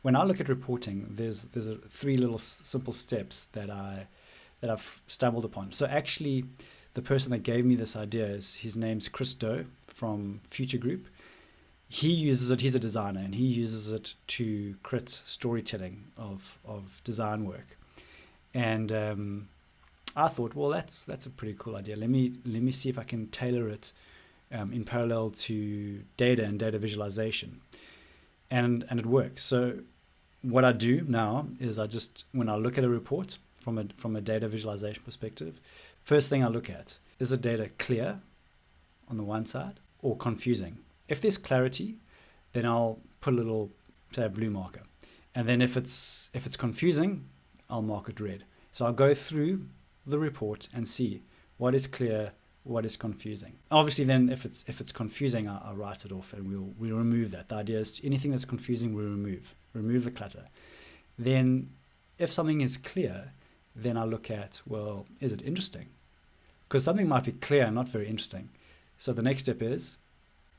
When I look at reporting, there's three little simple steps that I've stumbled upon. So actually, the person that gave me this idea his name's Chris Doe from Future Group. He uses it. He's a designer, and he uses it to create storytelling of design work. And I thought, well, that's a pretty cool idea. Let me see if I can tailor it in parallel to data and data visualization, and it works. So what I do now is when I look at a report from a data visualization perspective, first thing I look at, is the data clear on the one side or confusing? If there's clarity, then I'll put a little, say, a blue marker. And then if it's confusing, I'll mark it red. So I'll go through the report and see what is clear, what is confusing. Obviously, then if it's confusing, I'll write it off and we'll remove that. The idea is anything that's confusing, we remove the clutter. Then if something is clear, then I look at, well, is it interesting? Because something might be clear and not very interesting. So the next step is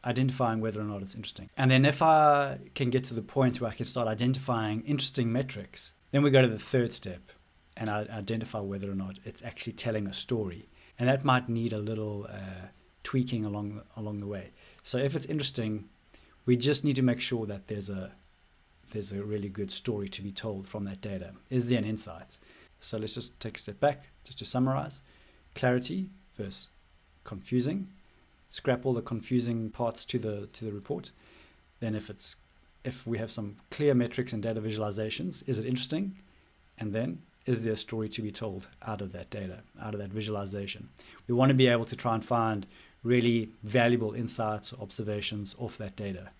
identifying whether or not it's interesting. And then if I can get to the point where I can start identifying interesting metrics, then we go to the third step and I identify whether or not it's actually telling a story. And that might need a little tweaking along the way. So if it's interesting, we just need to make sure that there's a really good story to be told from that data. Is there an insight? So let's just take a step back, just to summarize. Clarity versus confusing. Scrap all the confusing parts to the report. Then if we have some clear metrics and data visualizations, is it interesting? And then is there a story to be told out of that data, out of that visualization? We want to be able to try and find really valuable insights or observations off that data.